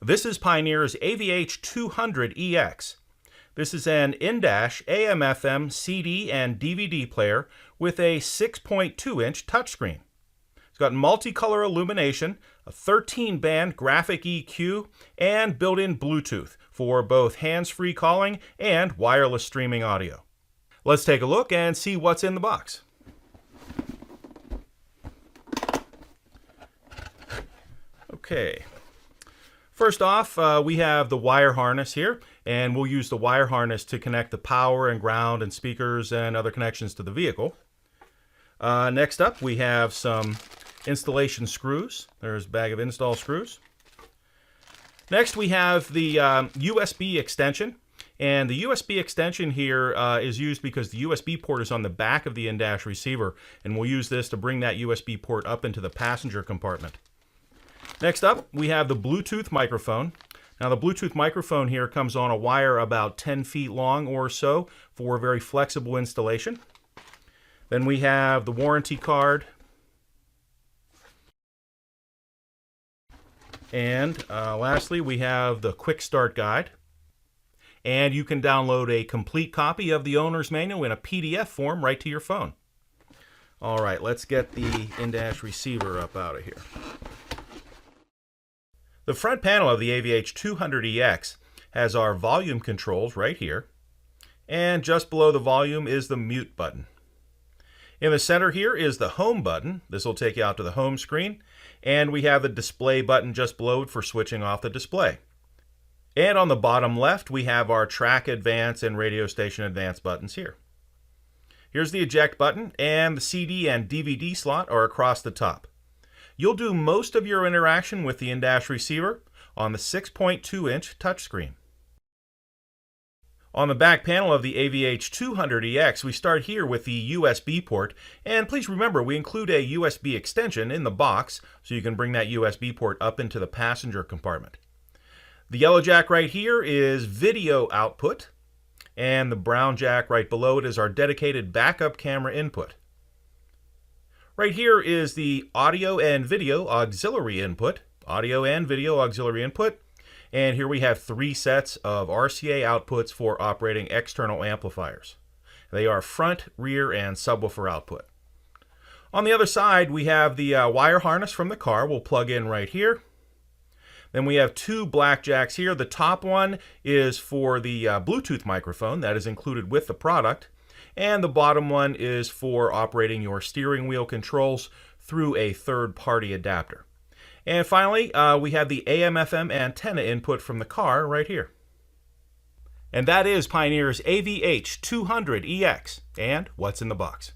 This is Pioneer's AVH200EX. This is an in-dash AM/FM CD and DVD player with a 6.2-inch touchscreen. It's got multicolor illumination, a 13-band graphic EQ, and built-in Bluetooth for both hands-free calling and wireless streaming audio. Let's take a look and see what's in the box. Okay. First off, we have the wire harness here, and we'll use the wire harness to connect the power and ground and speakers and other connections to the vehicle. Next up, we have some installation screws. There's a bag of install screws. Next, we have the USB extension, and the USB extension here is used because the USB port is on the back of the in-dash receiver, and we'll use this to bring that USB port up into the passenger compartment. Next up, we have the Bluetooth microphone. Now, the Bluetooth microphone here comes on a wire about 10 feet long or so for very flexible installation. Then we have the warranty card. And lastly, we have the quick start guide. And you can download a complete copy of the owner's manual in a PDF form right to your phone. All right, let's get the in-dash receiver up out of here. The front panel of the AVH200EX has our volume controls right here, and just below the volume is the mute button. In the center here is the home button. This will take you out to the home screen, and we have the display button just below it for switching off the display. And on the bottom left, we have our track advance and radio station advance buttons here. Here's the eject button, and the CD and DVD slot are across the top. You'll do most of your interaction with the in-dash receiver on the 6.2-inch touchscreen. On the back panel of the AVH200EX, we start here with the USB port, and please remember we include a USB extension in the box so you can bring that USB port up into the passenger compartment. The yellow jack right here is video output, and the brown jack right below it is our dedicated backup camera input. Right here is the audio and video auxiliary input, and here we have 3 sets of RCA outputs for operating external amplifiers. They are front, rear, and subwoofer output. On the other side, we have the wire harness from the car. We'll plug in right here. Then we have 2 black jacks here. The top one is for the Bluetooth microphone that is included with the product. And the bottom one is for operating your steering wheel controls through a third-party adapter. And finally, we have the AM/FM antenna input from the car right here. And that is Pioneer's AVH200EX. And what's in the box?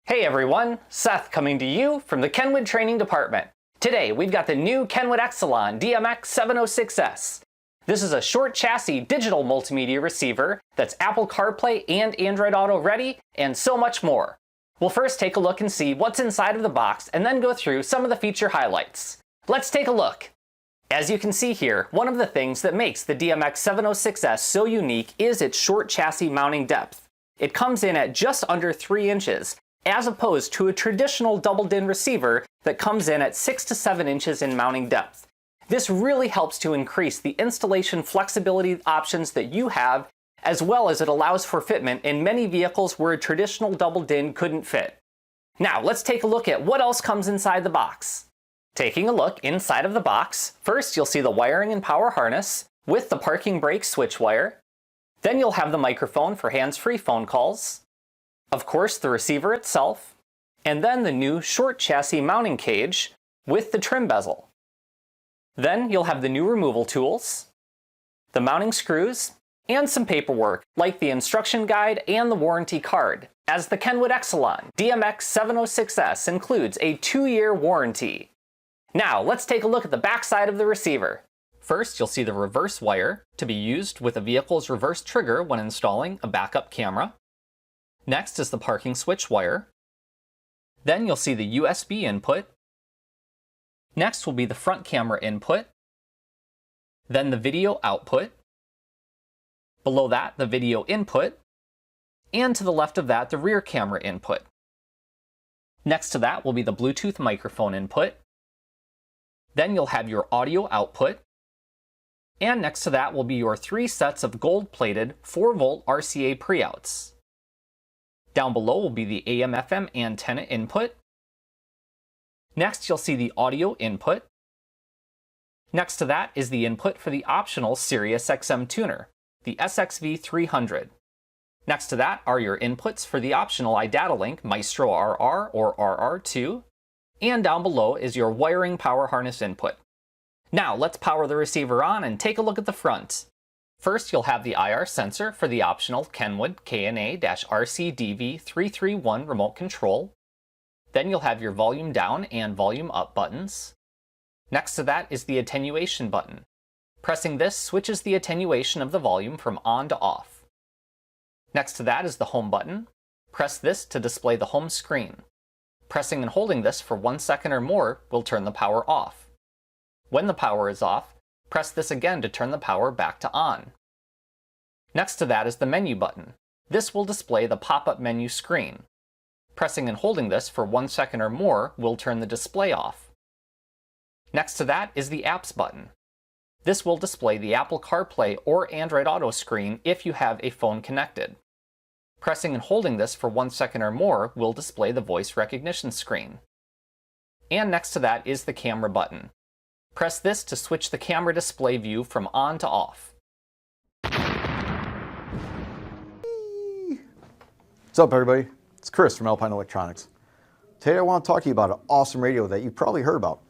Hey everyone, Seth coming to you from the Kenwood Training Department. Today we've got the new Kenwood Exelon DMX706S. This is a short chassis digital multimedia receiver that's Apple CarPlay and Android Auto ready, and so much more. We'll first take a look and see what's inside of the box and then go through some of the feature highlights. Let's take a look. As you can see here, one of the things that makes the DMX706S so unique is its short chassis mounting depth. It comes in at just under 3 inches, as opposed to a traditional double-DIN receiver that comes in at 6 to 7 inches in mounting depth. This really helps to increase the installation flexibility options that you have, as well as it allows for fitment in many vehicles where a traditional double-DIN couldn't fit. Now let's take a look at what else comes inside the box. Taking a look inside of the box, first you'll see the wiring and power harness with the parking brake switch wire. Then you'll have the microphone for hands-free phone calls. Of course, the receiver itself, and then the new short chassis mounting cage with the trim bezel. Then you'll have the new removal tools, the mounting screws, and some paperwork like the instruction guide and the warranty card, as the Kenwood Exelon DMX706S includes a 2-year warranty. Now let's take a look at the back side of the receiver. First, you'll see the reverse wire to be used with a vehicle's reverse trigger when installing a backup camera. Next is the parking switch wire. Then you'll see the USB input. Next will be the front camera input. Then the video output. Below that, the video input. And to the left of that, the rear camera input. Next to that will be the Bluetooth microphone input. Then you'll have your audio output. And next to that will be your 3 sets of gold-plated 4-volt RCA pre-outs. Down below will be the AM/FM antenna input. Next, you'll see the audio input. Next to that is the input for the optional Sirius XM tuner, the SXV300. Next to that are your inputs for the optional iDataLink Maestro RR or RR2. And down below is your wiring power harness input. Now let's power the receiver on and take a look at the front. First, you'll have the IR sensor for the optional Kenwood KNA-RCDV331 remote control. Then you'll have your volume down and volume up buttons. Next to that is the attenuation button. Pressing this switches the attenuation of the volume from on to off. Next to that is the home button. Press this to display the home screen. Pressing and holding this for 1 second or more will turn the power off. When the power is off, press this again to turn the power back to on. Next to that is the menu button. This will display the pop-up menu screen. Pressing and holding this for 1 second or more will turn the display off. Next to that is the Apps button. This will display the Apple CarPlay or Android Auto screen if you have a phone connected. Pressing and holding this for 1 second or more will display the voice recognition screen. And next to that is the camera button. Press this to switch the camera display view from on to off. What's up, everybody? It's Chris from Alpine Electronics. Today I want to talk to you about an awesome radio that you've probably heard about.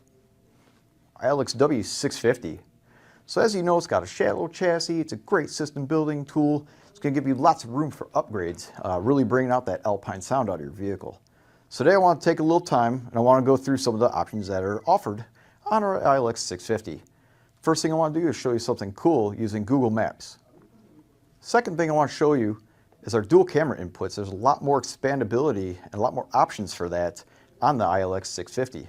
ILX W650. So as you know, it's got a shallow chassis, it's a great system building tool. It's going to give you lots of room for upgrades, really bringing out that Alpine sound out of your vehicle. So today I want to take a little time and I want to go through some of the options that are offered on our ILX 650. First thing I want to do is show you something cool using Google Maps. Second thing I want to show you is our dual camera inputs. There's a lot more expandability and a lot more options for that on the ILX 650.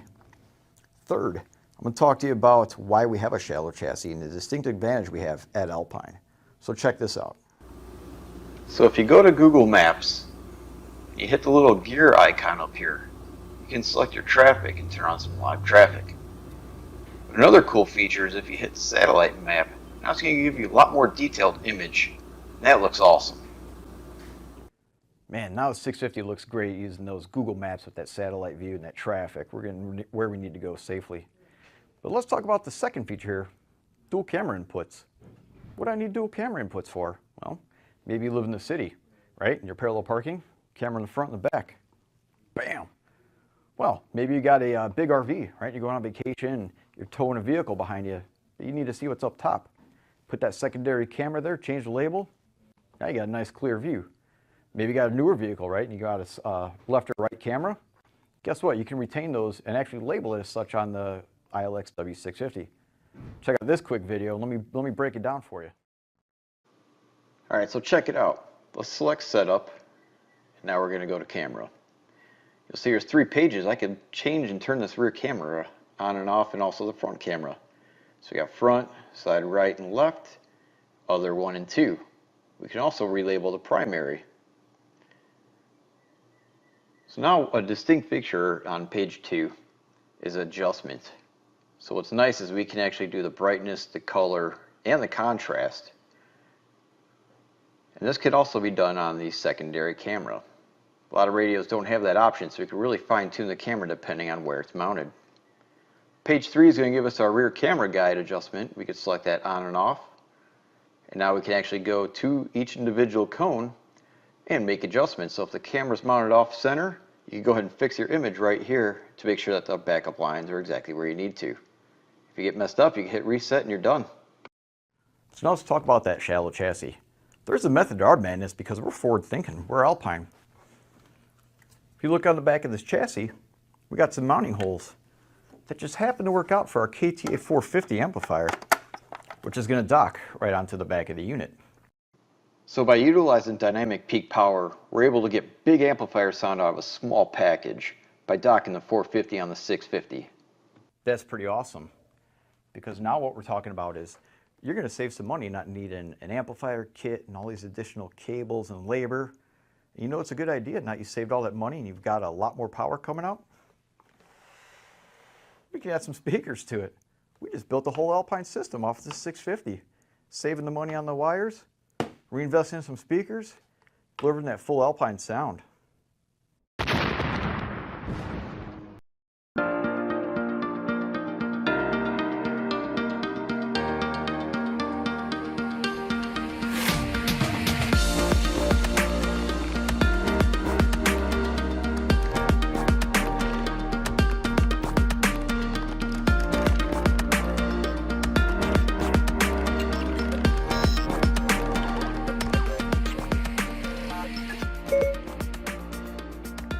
Third, I'm going to talk to you about why we have a shallow chassis and the distinct advantage we have at Alpine. So check this out. So if you go to Google Maps, you hit the little gear icon up here, you can select your traffic and turn on some live traffic. Another cool feature is if you hit satellite map, now it's going to give you a lot more detailed image. That looks awesome. Man, now the 650 looks great using those Google Maps with that satellite view and that traffic. We're getting where we need to go safely. But let's talk about the second feature here, dual camera inputs. What do I need dual camera inputs for? Well, maybe you live in the city, right? And you're parallel parking, camera in the front and the back. Bam! Well, maybe you got a big RV, right? You're going on vacation, you're towing a vehicle behind you, but you need to see what's up top. Put that secondary camera there, change the label, now you got a nice clear view. Maybe you got a newer vehicle, right? And you got a left or right camera. Guess what? You can retain those and actually label it as such on the ILX W650. Check out this quick video. Let me break it down for you. All right, so check it out. Let's select setup. Now we're going to go to camera. You'll see there's 3 pages. I can change and turn this rear camera on and off, and also the front camera. So we got front, side right and left, other 1 and 2. We can also relabel the primary. So now a distinct feature on page 2 is adjustment. So what's nice is we can actually do the brightness, the color, and the contrast. And this could also be done on the secondary camera. A lot of radios don't have that option, so we can really fine-tune the camera depending on where it's mounted. Page 3 is going to give us our rear camera guide adjustment. We could select that on and off. And now we can actually go to each individual cone and make adjustments. So if the camera's mounted off center, you can go ahead and fix your image right here to make sure that the backup lines are exactly where you need to. If you get messed up, you can hit reset and you're done. So now let's talk about that shallow chassis. There's a method to our madness because we're forward thinking. We're Alpine. If you look on the back of this chassis, we got some mounting holes that just happen to work out for our KTA 450 amplifier, which is going to dock right onto the back of the unit. So by utilizing dynamic peak power, we're able to get big amplifier sound out of a small package by docking the 450 on the 650. That's pretty awesome, because now what we're talking about is you're going to save some money not needing an amplifier kit and all these additional cables and labor. You know it's a good idea. Now you saved all that money and you've got a lot more power coming out. We can add some speakers to it. We just built the whole Alpine system off this 650. Saving the money on the wires, reinvesting in some speakers, delivering that full Alpine sound.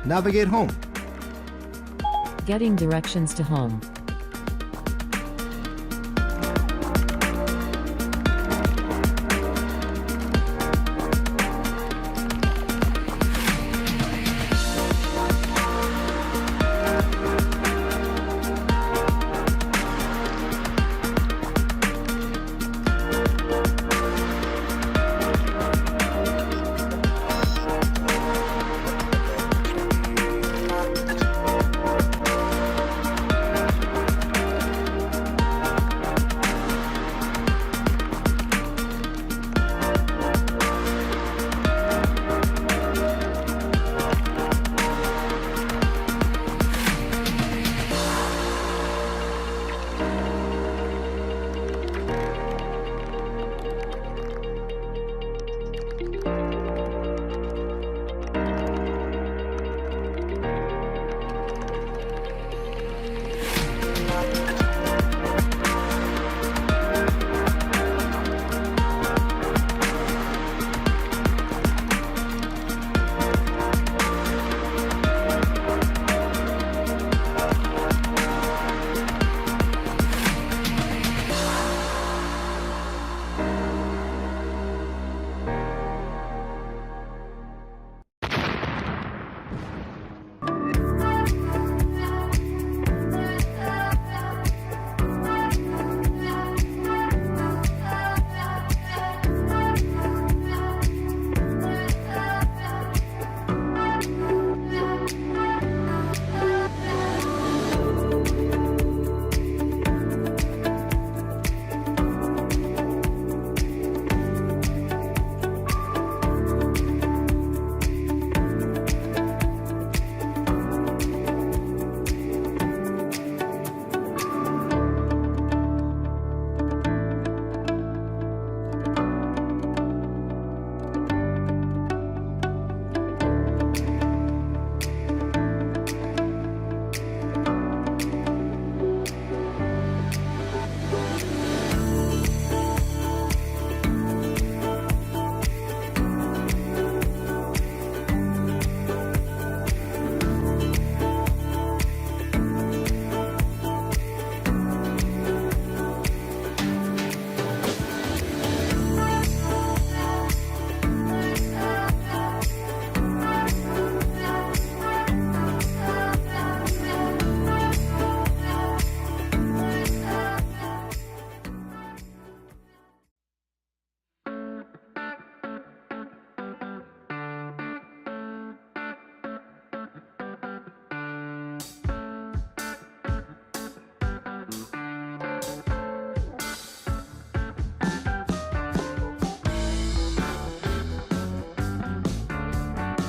Navigate home. Getting directions to home.